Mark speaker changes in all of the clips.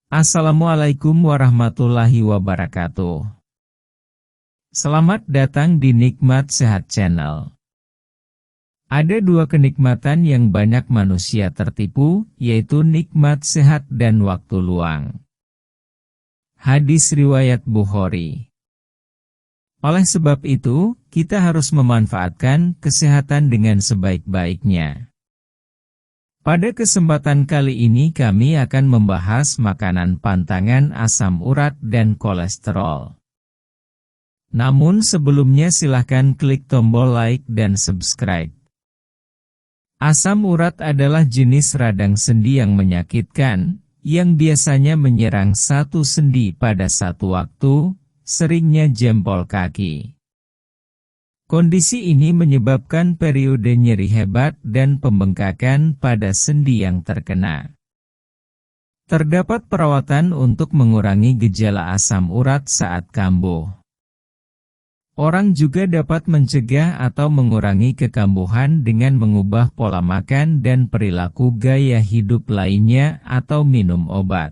Speaker 1: Assalamualaikum warahmatullahi wabarakatuh. Selamat datang di Nikmat Sehat Channel. Ada dua kenikmatan yang banyak manusia tertipu, yaitu nikmat sehat dan waktu luang. Hadis riwayat Bukhari. Oleh sebab itu, kita harus memanfaatkan kesehatan dengan sebaik-baiknya. Pada kesempatan kali ini kami akan membahas makanan pantangan asam urat dan kolesterol. Namun sebelumnya silahkan klik tombol like dan subscribe. Asam urat adalah jenis radang sendi yang menyakitkan, yang biasanya menyerang satu sendi pada satu waktu, seringnya jempol kaki. Kondisi ini menyebabkan periode nyeri hebat dan pembengkakan pada sendi yang terkena. Terdapat perawatan untuk mengurangi gejala asam urat saat kambuh. Orang juga dapat mencegah atau mengurangi kekambuhan dengan mengubah pola makan dan perilaku gaya hidup lainnya atau minum obat.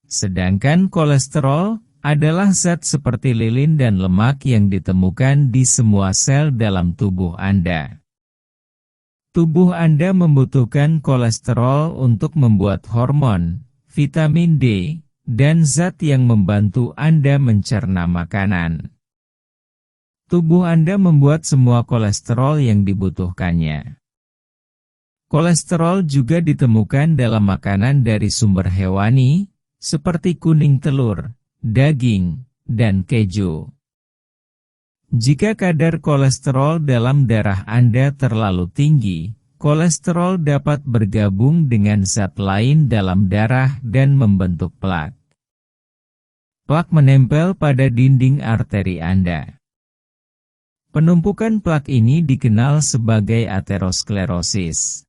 Speaker 1: Sedangkan kolesterol adalah zat seperti lilin dan lemak yang ditemukan di semua sel dalam tubuh Anda. Tubuh Anda membutuhkan kolesterol untuk membuat hormon, vitamin D, dan zat yang membantu Anda mencerna makanan. Tubuh Anda membuat semua kolesterol yang dibutuhkannya. Kolesterol juga ditemukan dalam makanan dari sumber hewani, seperti kuning telur, daging, dan keju. Jika kadar kolesterol dalam darah Anda terlalu tinggi, kolesterol dapat bergabung dengan zat lain dalam darah dan membentuk plak. Plak menempel pada dinding arteri Anda. Penumpukan plak ini dikenal sebagai aterosklerosis.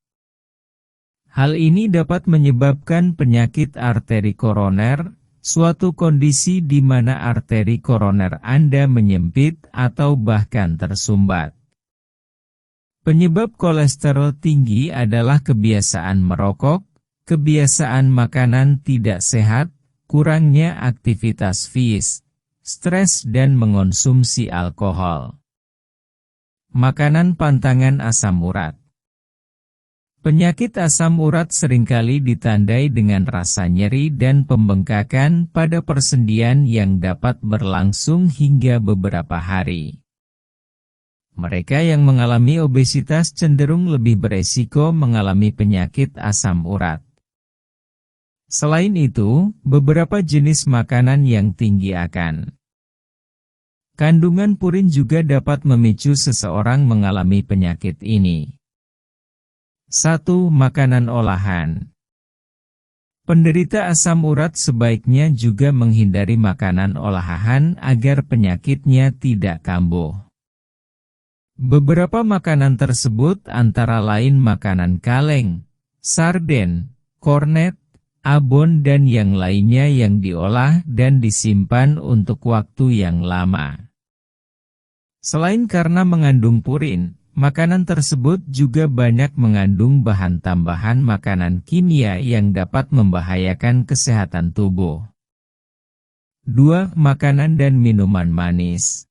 Speaker 1: Hal ini dapat menyebabkan penyakit arteri koroner, suatu kondisi di mana arteri koroner Anda menyempit atau bahkan tersumbat. Penyebab kolesterol tinggi adalah kebiasaan merokok, kebiasaan makanan tidak sehat, kurangnya aktivitas fisik, stres dan mengonsumsi alkohol. Makanan pantangan asam urat. Penyakit asam urat seringkali ditandai dengan rasa nyeri dan pembengkakan pada persendian yang dapat berlangsung hingga beberapa hari. Mereka yang mengalami obesitas cenderung lebih beresiko mengalami penyakit asam urat. Selain itu, beberapa jenis makanan yang tinggi akan kandungan purin juga dapat memicu seseorang mengalami penyakit ini. 1. Makanan olahan. Penderita asam urat sebaiknya juga menghindari makanan olahan agar penyakitnya tidak kambuh. Beberapa makanan tersebut antara lain makanan kaleng, sarden, kornet, abon dan yang lainnya yang diolah dan disimpan untuk waktu yang lama. Selain karena mengandung purin, makanan tersebut juga banyak mengandung bahan tambahan makanan kimia yang dapat membahayakan kesehatan tubuh. 2. Makanan dan minuman manis.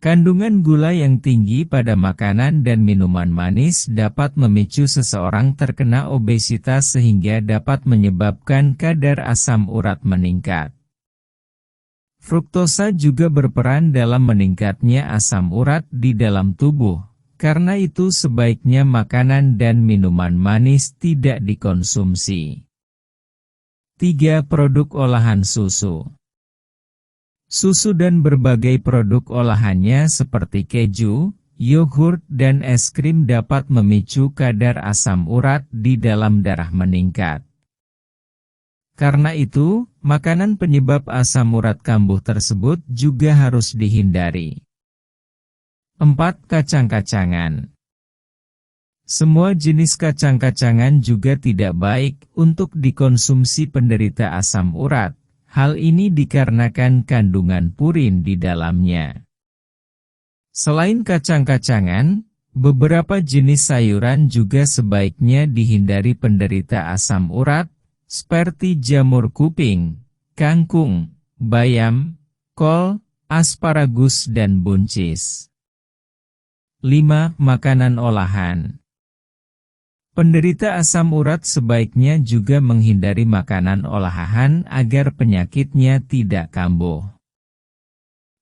Speaker 1: Kandungan gula yang tinggi pada makanan dan minuman manis dapat memicu seseorang terkena obesitas sehingga dapat menyebabkan kadar asam urat meningkat. Fruktosa juga berperan dalam meningkatnya asam urat di dalam tubuh, karena itu sebaiknya makanan dan minuman manis tidak dikonsumsi. 3. Produk olahan susu. Susu dan berbagai produk olahannya seperti keju, yogurt dan es krim dapat memicu kadar asam urat di dalam darah meningkat. Karena itu, makanan penyebab asam urat kambuh tersebut juga harus dihindari. 4. Kacang-kacangan. Semua jenis kacang-kacangan juga tidak baik untuk dikonsumsi penderita asam urat. Hal ini dikarenakan kandungan purin di dalamnya. Selain kacang-kacangan, beberapa jenis sayuran juga sebaiknya dihindari penderita asam urat, seperti jamur kuping, kangkung, bayam, kol, asparagus dan buncis. 5. Makanan olahan. Penderita asam urat sebaiknya juga menghindari makanan olahan agar penyakitnya tidak kambuh.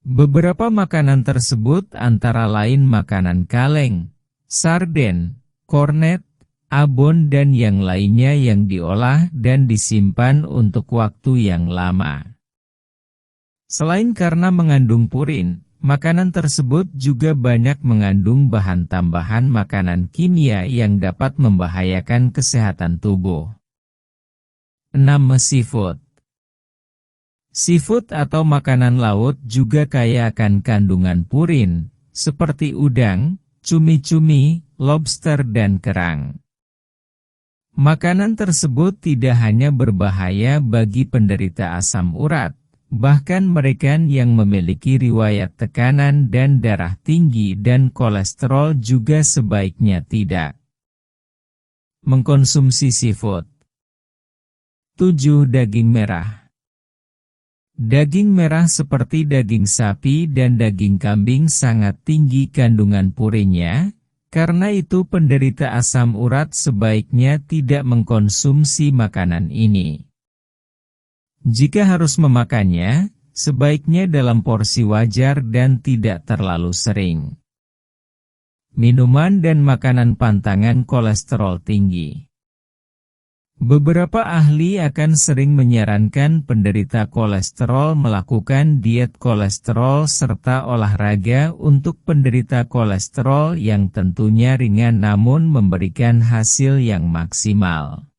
Speaker 1: Beberapa makanan tersebut antara lain makanan kaleng, sarden, kornet, abon dan yang lainnya yang diolah dan disimpan untuk waktu yang lama. Selain karena mengandung purin, makanan tersebut juga banyak mengandung bahan tambahan makanan kimia yang dapat membahayakan kesehatan tubuh. 6. Seafood. Seafood atau makanan laut juga kaya akan kandungan purin, seperti udang, cumi-cumi, lobster dan kerang. Makanan tersebut tidak hanya berbahaya bagi penderita asam urat, bahkan mereka yang memiliki riwayat tekanan dan darah tinggi dan kolesterol juga sebaiknya tidak mengkonsumsi seafood. 7. Daging merah. Daging merah seperti daging sapi dan daging kambing sangat tinggi kandungan purinnya, karena itu penderita asam urat sebaiknya tidak mengkonsumsi makanan ini. Jika harus memakannya, sebaiknya dalam porsi wajar dan tidak terlalu sering. Minuman dan makanan pantangan kolesterol tinggi. Beberapa ahli akan sering menyarankan penderita kolesterol melakukan diet kolesterol serta olahraga untuk penderita kolesterol yang tentunya ringan namun memberikan hasil yang maksimal.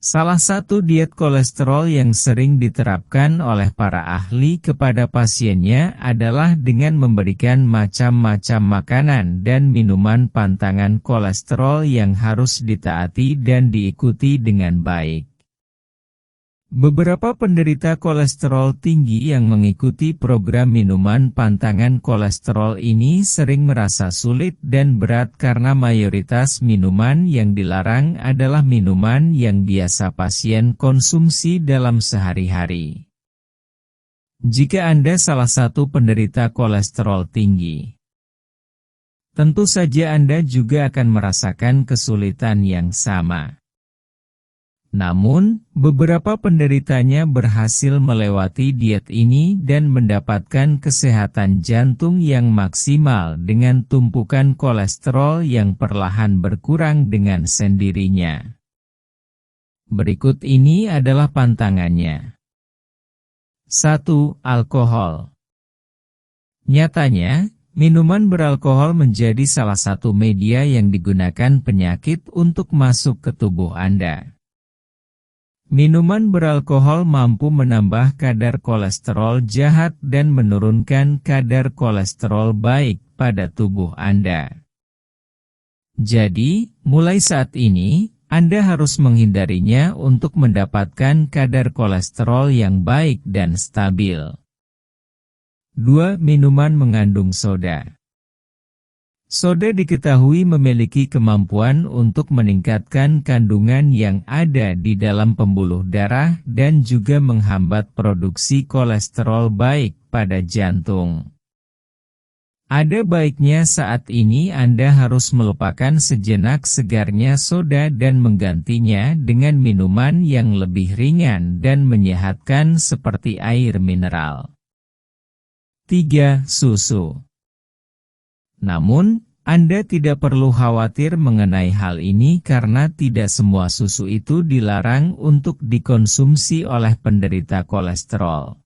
Speaker 1: Salah satu diet kolesterol yang sering diterapkan oleh para ahli kepada pasiennya adalah dengan memberikan macam-macam makanan dan minuman pantangan kolesterol yang harus ditaati dan diikuti dengan baik. Beberapa penderita kolesterol tinggi yang mengikuti program minuman pantangan kolesterol ini sering merasa sulit dan berat karena mayoritas minuman yang dilarang adalah minuman yang biasa pasien konsumsi dalam sehari-hari. Jika Anda salah satu penderita kolesterol tinggi, tentu saja Anda juga akan merasakan kesulitan yang sama. Namun, beberapa penderitanya berhasil melewati diet ini dan mendapatkan kesehatan jantung yang maksimal dengan tumpukan kolesterol yang perlahan berkurang dengan sendirinya. Berikut ini adalah pantangannya. 1. Alkohol. Nyatanya, minuman beralkohol menjadi salah satu media yang digunakan penyakit untuk masuk ke tubuh Anda. Minuman beralkohol mampu menambah kadar kolesterol jahat dan menurunkan kadar kolesterol baik pada tubuh Anda. Jadi, mulai saat ini, Anda harus menghindarinya untuk mendapatkan kadar kolesterol yang baik dan stabil. 2. Minuman mengandung soda. Soda diketahui memiliki kemampuan untuk meningkatkan kandungan yang ada di dalam pembuluh darah dan juga menghambat produksi kolesterol baik pada jantung. Ada baiknya saat ini Anda harus melupakan sejenak segarnya soda dan menggantinya dengan minuman yang lebih ringan dan menyehatkan seperti air mineral. 3. Susu. Namun, Anda tidak perlu khawatir mengenai hal ini karena tidak semua susu itu dilarang untuk dikonsumsi oleh penderita kolesterol.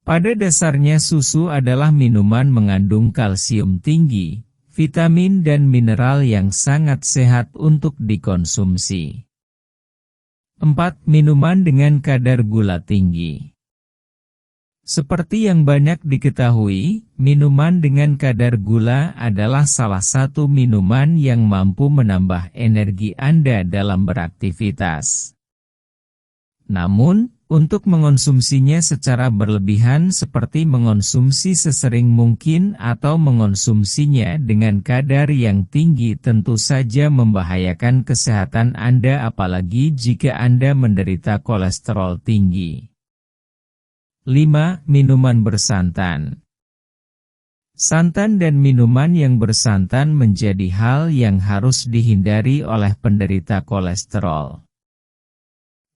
Speaker 1: Pada dasarnya susu adalah minuman mengandung kalsium tinggi, vitamin dan mineral yang sangat sehat untuk dikonsumsi. 4. Minuman dengan kadar gula tinggi. Seperti yang banyak diketahui, minuman dengan kadar gula adalah salah satu minuman yang mampu menambah energi Anda dalam beraktivitas. Namun, Untuk mengonsumsinya secara berlebihan seperti mengonsumsi sesering mungkin atau mengonsumsinya dengan kadar yang tinggi tentu saja membahayakan kesehatan Anda apalagi jika Anda menderita kolesterol tinggi. 5. Minuman bersantan. Santan dan minuman yang bersantan menjadi hal yang harus dihindari oleh penderita kolesterol.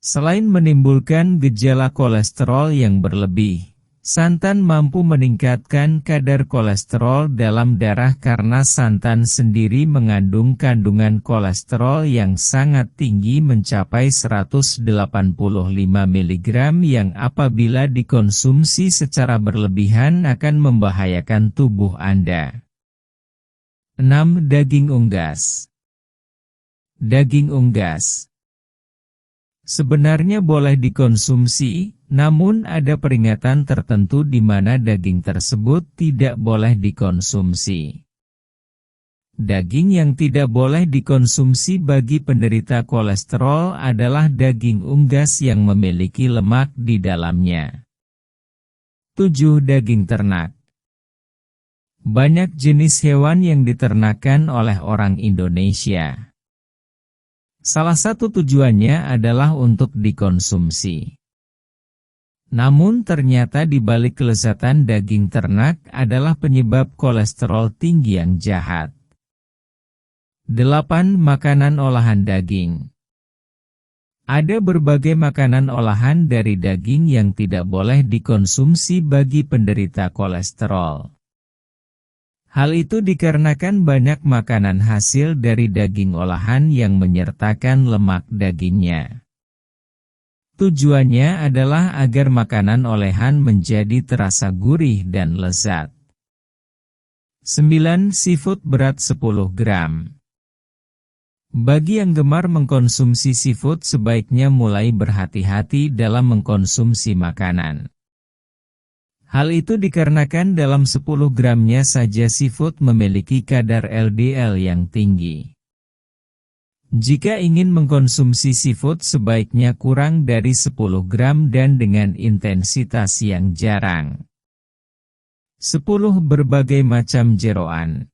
Speaker 1: Selain menimbulkan gejala kolesterol yang berlebih, santan mampu meningkatkan kadar kolesterol dalam darah karena santan sendiri mengandung kandungan kolesterol yang sangat tinggi mencapai 185 mg yang apabila dikonsumsi secara berlebihan akan membahayakan tubuh Anda. 6. Daging unggas. Daging unggas sebenarnya boleh dikonsumsi, namun ada peringatan tertentu di mana daging tersebut tidak boleh dikonsumsi. Daging yang tidak boleh dikonsumsi bagi penderita kolesterol adalah daging unggas yang memiliki lemak di dalamnya. 7. Daging ternak. Banyak jenis hewan yang diternakan oleh orang Indonesia. Salah satu tujuannya adalah untuk dikonsumsi. Namun ternyata di balik kelezatan daging ternak adalah penyebab kolesterol tinggi yang jahat. 8. Makanan olahan daging. Ada berbagai makanan olahan dari daging yang tidak boleh dikonsumsi bagi penderita kolesterol. Hal itu dikarenakan banyak makanan hasil dari daging olahan yang menyertakan lemak dagingnya. Tujuannya adalah agar makanan olahan menjadi terasa gurih dan lezat. 9. Seafood berat 10 gram. Bagi yang gemar mengkonsumsi seafood sebaiknya mulai berhati-hati dalam mengkonsumsi makanan. Hal itu dikarenakan dalam 10 gramnya saja seafood memiliki kadar LDL yang tinggi. Jika ingin mengkonsumsi seafood sebaiknya kurang dari 10 gram dan dengan intensitas yang jarang. 10. Berbagai macam jeroan.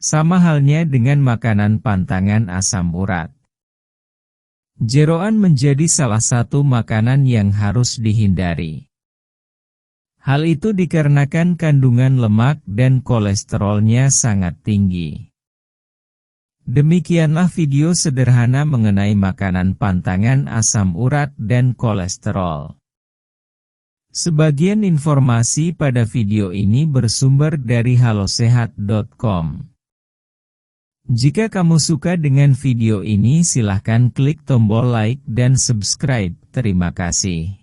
Speaker 1: Sama halnya dengan makanan pantangan asam urat. Jeroan menjadi salah satu makanan yang harus dihindari. Hal itu dikarenakan kandungan lemak dan kolesterolnya sangat tinggi. Demikianlah video sederhana mengenai makanan pantangan asam urat dan kolesterol. Sebagian informasi pada video ini bersumber dari halosehat.com. Jika kamu suka dengan video ini silahkan klik tombol like dan subscribe. Terima kasih.